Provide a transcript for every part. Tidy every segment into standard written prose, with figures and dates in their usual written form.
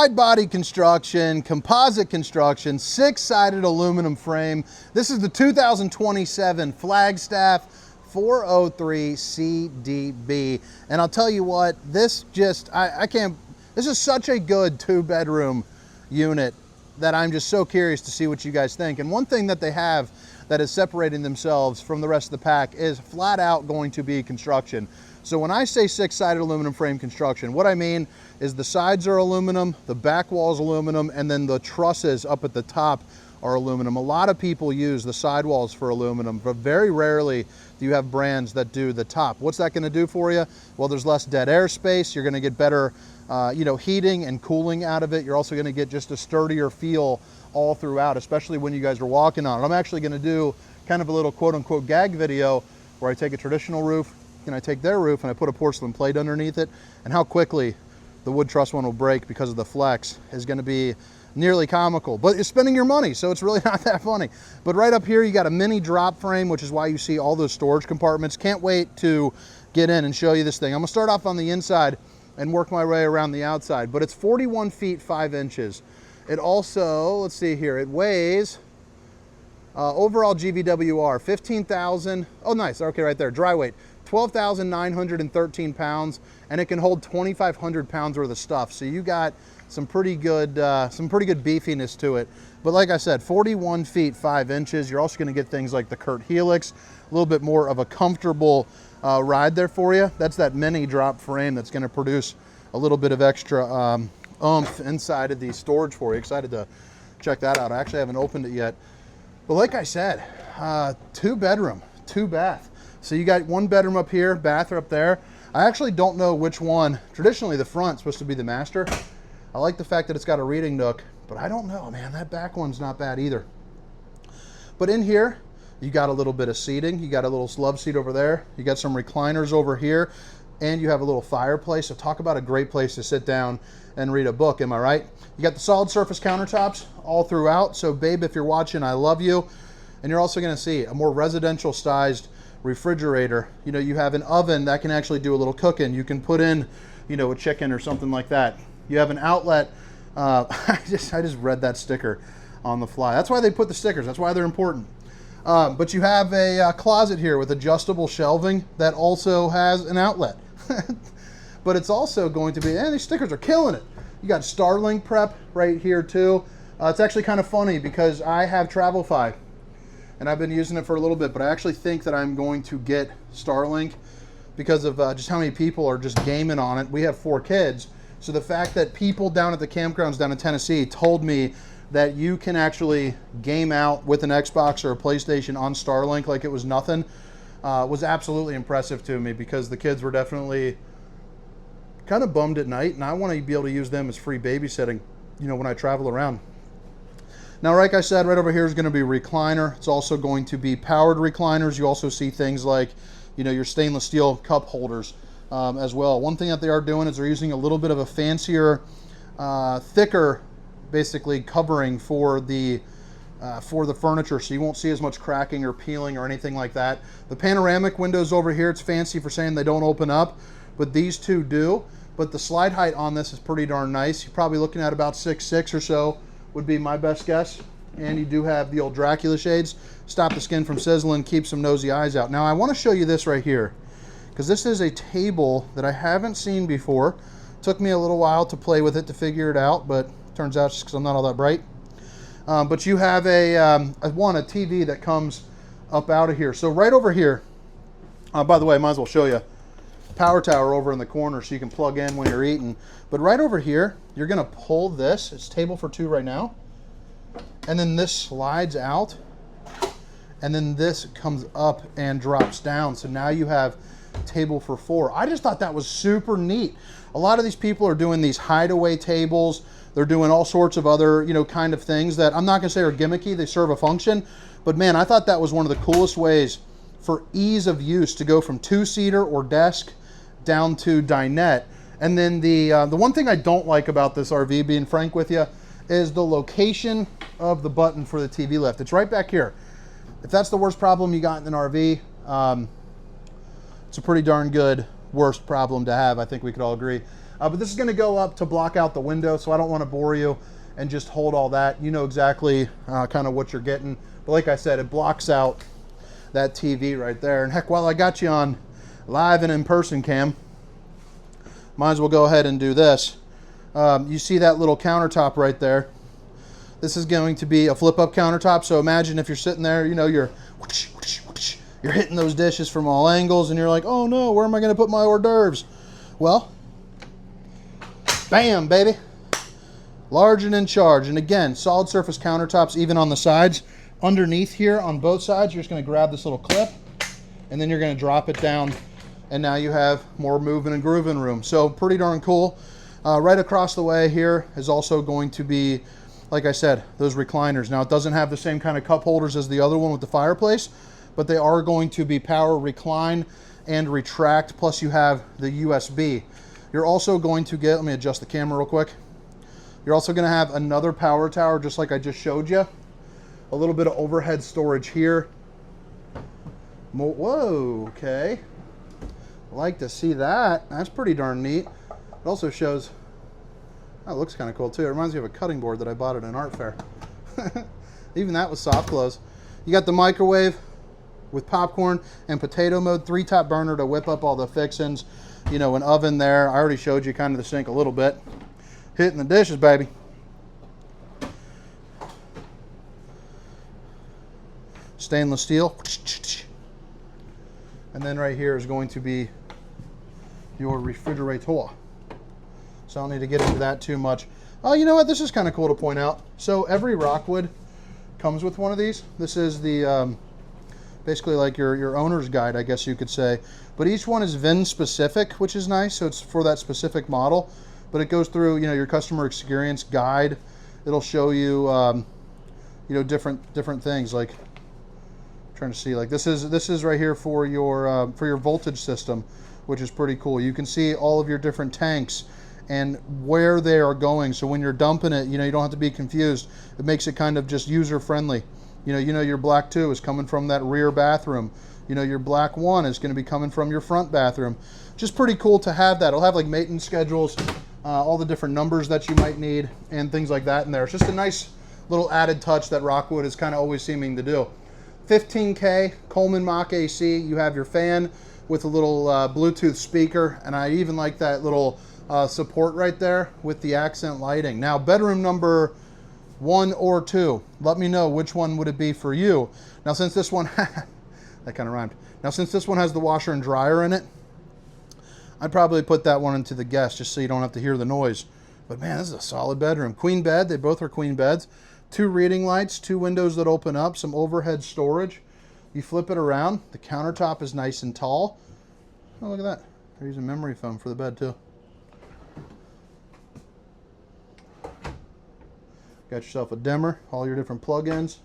Wide body construction, composite construction, 6-sided aluminum frame. This is the 2027 Flagstaff 403CDB. And I'll tell you what, this just, this is such a good 2-bedroom unit that I'm just so curious to see what you guys think. And one thing that they have that is separating themselves from the rest of the pack is flat out going to be construction. So when I say 6-sided aluminum frame construction, what I mean is the sides are aluminum, the back wall's aluminum, and then the trusses up at the top are aluminum. A lot of people use the sidewalls for aluminum, but very rarely do you have brands that do the top. What's that gonna do for you? Well, there's less dead air space. You're gonna get better heating and cooling out of it. You're also gonna get just a sturdier feel all throughout, especially when you guys are walking on it. I'm actually gonna do kind of a little quote unquote gag video where I take a traditional roof and I take their roof and I put a porcelain plate underneath it, and how quickly the wood truss one will break because of the flex is going to be nearly comical. But you're spending your money, so it's really not that funny. But right up here you got a mini drop frame, which is why you see all those storage compartments. Can't wait to get in and show you this thing. I'm gonna start off on the inside and work my way around the outside, but it's 41 feet 5 inches. It also, let's see here, it weighs overall GVWR 15,000, oh nice, okay, right there, dry weight 12,913 pounds, and it can hold 2,500 pounds worth of stuff. So you got some pretty good beefiness to it. But like I said, 41 feet 5 inches. You're also going to get things like the CURT Helix, a little bit more of a comfortable ride there for you. That's that mini drop frame that's going to produce a little bit of extra oomph inside of the storage for you. Excited to check that out. I actually haven't opened it yet. But like I said, 2-bedroom, 2-bath. So you got 1 bedroom up here, bath up there. I actually don't know which one. Traditionally, the front's supposed to be the master. I like the fact that it's got a reading nook, but I don't know, man. That back one's not bad either. But in here, you got a little bit of seating. You got a little love seat over there. You got some recliners over here, and you have a little fireplace. So talk about a great place to sit down and read a book, am I right? You got the solid surface countertops all throughout. So babe, if you're watching, I love you. And you're also gonna see a more residential sized refrigerator. You know, you have an oven that can actually do a little cooking. You can put in, you know, a chicken or something like that. You have an outlet. I just read that sticker on the fly. That's why they put the stickers. That's why they're important. But you have a closet here with adjustable shelving that also has an outlet. But it's also going to be, and these stickers are killing it. You got Starlink prep right here too. It's actually kind of funny because I have TravelFi and I've been using it for a little bit, but I actually think that I'm going to get Starlink because of just how many people are just gaming on it. We have 4 kids. So the fact that people down at the campgrounds down in Tennessee told me that you can actually game out with an Xbox or a PlayStation on Starlink like it was nothing was absolutely impressive to me, because the kids were definitely kind of bummed at night, and I want to be able to use them as free babysitting, you know, when I travel around. Now, like I said, right over here is going to be a recliner. It's also going to be powered recliners. You also see things like, you know, your stainless steel cup holders as well. One thing that they are doing is they're using a little bit of a fancier, thicker, basically covering for the furniture, so you won't see as much cracking or peeling or anything like that. The panoramic windows over here, it's fancy for saying they don't open up, but these two do. But the slide height on this is pretty darn nice. You're probably looking at about 6'6" or so would be my best guess. And you do have the old Dracula shades, stop the skin from sizzling, keep some nosy eyes out. Now I want to show you this right here, because this is a table that I haven't seen before. Took me a little while to play with it to figure it out, but turns out it's because I'm not all that bright. But you have a TV that comes up out of here. So right over here, by the way, I might as well show you, power tower over in the corner so you can plug in when you're eating. But right over here, you're gonna pull this, it's table for 2 right now, and then this slides out, and then this comes up and drops down. So now you have table for 4. I just thought that was super neat. A lot of these people are doing these hideaway tables. They're doing all sorts of other, you know, kind of things that I'm not gonna say are gimmicky. They serve a function, but man, I thought that was one of the coolest ways for ease of use to go from 2-seater or desk down to dinette. And then the one thing I don't like about this RV, being frank with you, is the location of the button for the TV lift. It's right back here. If that's the worst problem you got in an RV, it's a pretty darn good worst problem to have. I think we could all agree. But this is going to go up to block out the window, so I don't want to bore you and just hold all that. You know exactly kind of what you're getting. But like I said, it blocks out that TV right there. And heck, while I got you on live and in-person cam, might as well go ahead and do this. You see that little countertop right there? This is going to be a flip-up countertop. So imagine if you're sitting there, you know, you're hitting those dishes from all angles, and you're like, oh no, where am I going to put my hors d'oeuvres? Well, bam, baby. Large and in charge. And again, solid surface countertops even on the sides. Underneath here on both sides, you're just going to grab this little clip, and then you're going to drop it down, and now you have more moving and grooving room. So pretty darn cool. Right across the way here is also going to be, like I said, those recliners. Now, it doesn't have the same kind of cup holders as the other one with the fireplace, but they are going to be power recline and retract, plus you have the USB. You're also going to get, let me adjust the camera real quick. You're also going to have another power tower, just like I just showed you. A little bit of overhead storage here. Whoa, okay. I like to see that. That's pretty darn neat. It also shows, oh, it looks kind of cool too. It reminds me of a cutting board that I bought at an art fair. Even that was soft close. You got the microwave with popcorn and potato mode, 3-top burner to whip up all the fixings. You know, an oven there. I already showed you kind of the sink a little bit. Hitting the dishes, baby. Stainless steel. And then right here is going to be your refrigerator. So I don't need to get into that too much. Oh, you know what? This is kind of cool to point out. So every Rockwood comes with one of these. This is the basically like your owner's guide, I guess you could say. But each one is VIN specific, which is nice. So it's for that specific model. But it goes through, you know, your customer experience guide. It'll show you, you know, different things. Like, I'm trying to see, like this is right here for your voltage system, which is pretty cool. You can see all of your different tanks and where they are going. So when you're dumping it, you know, you don't have to be confused. It makes it kind of just user friendly. You know your black 2 is coming from that rear bathroom. You know, your black 1 is going to be coming from your front bathroom. Just pretty cool to have that. It'll have like maintenance schedules, all the different numbers that you might need and things like that in there. It's just a nice little added touch that Rockwood is kind of always seeming to do. 15K Coleman Mach AC. You have your fan with a little Bluetooth speaker, and I even like that little support right there with the accent lighting. Now, bedroom number 1 or 2, let me know which one would it be for you. Now, since this one that kind of rhymed. Now, since this one has the washer and dryer in it, I'd probably put that one into the guest just so you don't have to hear the noise. But man, this is a solid bedroom. Queen bed, they both are queen beds. 2 reading lights, 2 windows that open up, some overhead storage. You flip it around, the countertop is nice and tall. Oh, look at that. They're using memory foam for the bed too. Got yourself a dimmer, all your different plug-ins.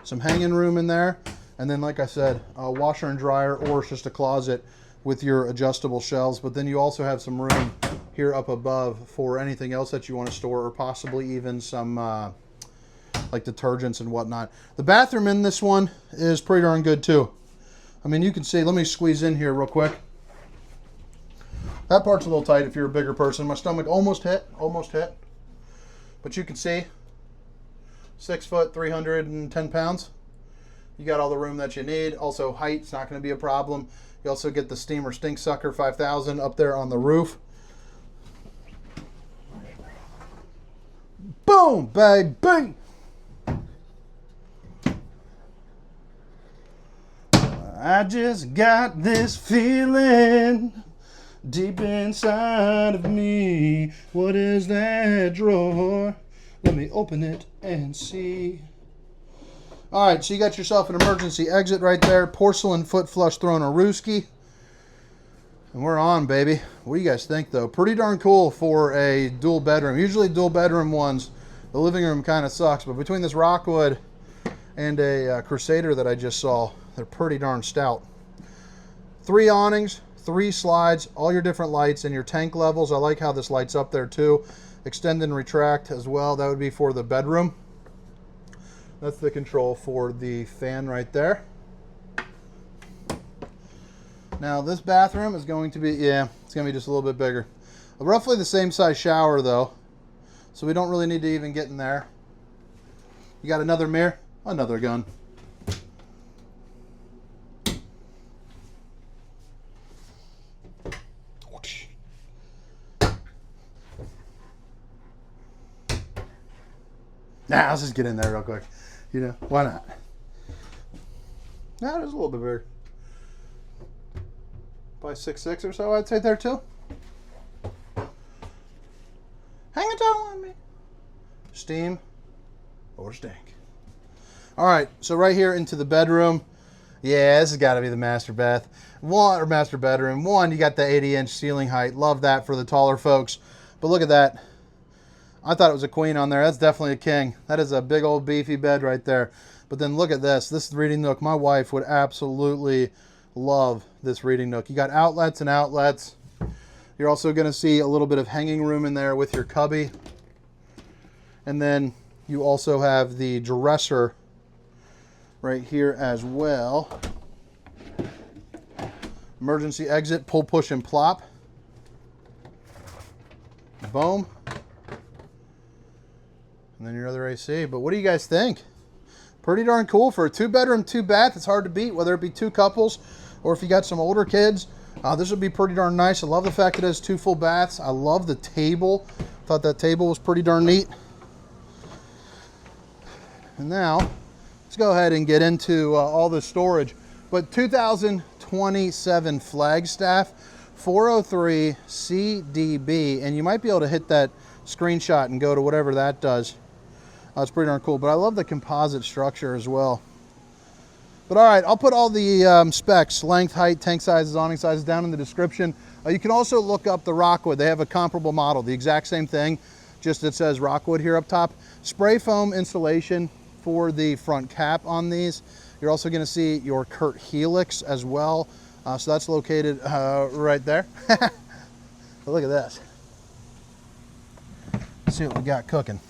Some hanging room in there. And then, like I said, a washer and dryer, or it's just a closet with your adjustable shelves. But then you also have some room here up above for anything else that you want to store, or possibly even some like detergents and whatnot. The bathroom in this one is pretty darn good too. I mean, you can see, let me squeeze in here real quick. That part's a little tight if you're a bigger person. My stomach almost hit. But you can see, 6 foot, 310 pounds. You got all the room that you need. Also, height's not going to be a problem. You also get the Steamer Stink Sucker 5000 up there on the roof. Boom, baby! I just got this feeling deep inside of me. What is that drawer? Let me open it and see. All right, so you got yourself an emergency exit right there. Porcelain foot flush thrown-a-rooski. And we're on, baby. What do you guys think, though? Pretty darn cool for a dual bedroom. Usually dual bedroom ones, the living room kind of sucks. But between this Rockwood and a Crusader that I just saw, they're pretty darn stout. 3 awnings, 3 slides, all your different lights and your tank levels. I like how this lights up there, too. Extend and retract as well. That would be for the bedroom. That's the control for the fan right there. Now this bathroom is going to be, yeah, it's going to be just a little bit bigger. Roughly the same size shower though, so we don't really need to even get in there. You got another mirror, another gun. Now let's just get in there real quick. You know, why not? Now it's a little bit bigger. Probably 6'6" or so, I'd say there too. Hang a towel on me. Steam or stink. All right, so right here into the bedroom. Yeah, this has got to be the master bath. Master bedroom. One, you got the 80-inch ceiling height. Love that for the taller folks. But look at that. I thought it was a queen on there. That's definitely a king. That is a big old beefy bed right there. But then look at this. This reading nook. My wife would absolutely love this reading nook. You got outlets and outlets. You're also going to see a little bit of hanging room in there with your cubby. And then you also have the dresser right here as well. Emergency exit, pull, push, and plop. Boom. And then your other AC. But what do you guys think? Pretty darn cool for a 2-bedroom, 2-bath. It's hard to beat, whether it be 2 couples or if you got some older kids. This would be pretty darn nice. I love the fact it has 2 full baths. I love the table. Thought that table was pretty darn neat. And now, let's go ahead and get into all the storage. But 2027 Flagstaff 403CDB, and you might be able to hit that screenshot and go to whatever that does. It's pretty darn cool, but I love the composite structure as well. But all right, I'll put all the specs, length, height, tank sizes, awning sizes down in the description. You can also look up the Rockwood. They have a comparable model, the exact same thing, just it says Rockwood here up top. Spray foam installation for the front cap on these. You're also going to see your CURT helix as well. So that's located right there. Look at this. Let's see what we got cooking.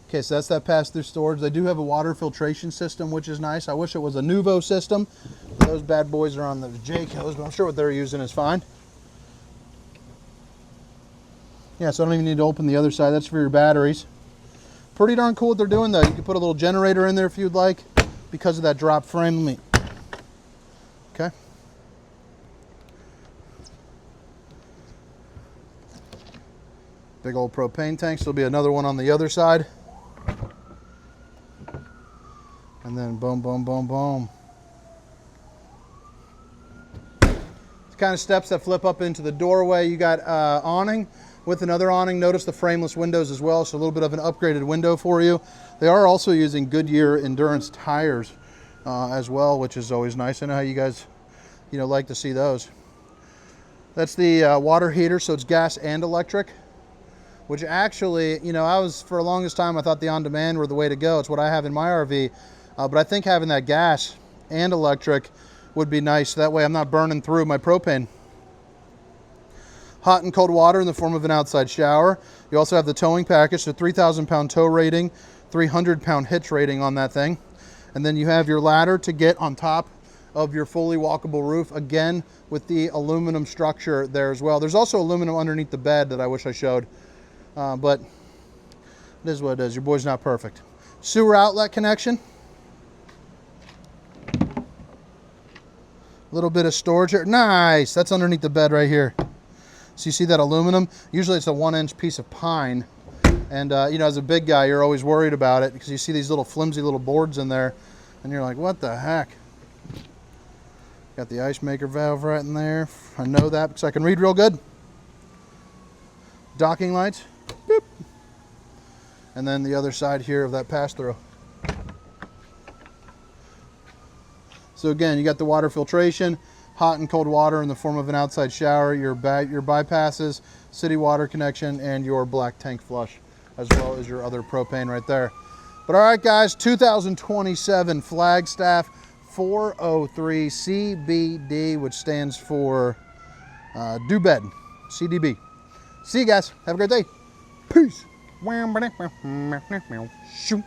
Okay, so that's that pass-through storage. They do have a water filtration system, which is nice. I wish it was a Nuvo system. Those bad boys are on the Jaycos, but I'm sure what they're using is fine. Yeah, so I don't even need to open the other side. That's for your batteries. Pretty darn cool what they're doing, though. You can put a little generator in there if you'd like, because of that drop frame. Okay. Big old propane tanks. There'll be another one on the other side. And then boom, boom, boom, boom. It's kind of steps that flip up into the doorway. You got awning with another awning. Notice the frameless windows as well, so a little bit of an upgraded window for you. They are also using Goodyear Endurance tires as well, which is always nice. I know how you guys, like to see those. That's the water heater, so it's gas and electric. Which actually, for the longest time, I thought the on-demand were the way to go. It's what I have in my RV. But I think having that gas and electric would be nice. That way I'm not burning through my propane. Hot and cold water in the form of an outside shower. You also have the towing package, so 3,000-pound tow rating, 300-pound hitch rating on that thing. And then you have your ladder to get on top of your fully walkable roof, again, with the aluminum structure there as well. There's also aluminum underneath the bed that I wish I showed. But it is what it is. Your boy's not perfect. Sewer outlet connection. A little bit of storage here. Nice. That's underneath the bed right here. So you see that aluminum? Usually it's a 1-inch piece of pine. And, as a big guy, you're always worried about it because you see these little flimsy little boards in there. And you're like, what the heck? Got the ice maker valve right in there. I know that because I can read real good. Docking lights. Boop. And then the other side here of that pass-through. So again, you got the water filtration, hot and cold water in the form of an outside shower, your bypasses, city water connection, and your black tank flush, as well as your other propane right there. But all right, guys, 2027 Flagstaff 403CBD, which stands for do bed, CDB. See you guys. Have a great day. Peace. Shoot.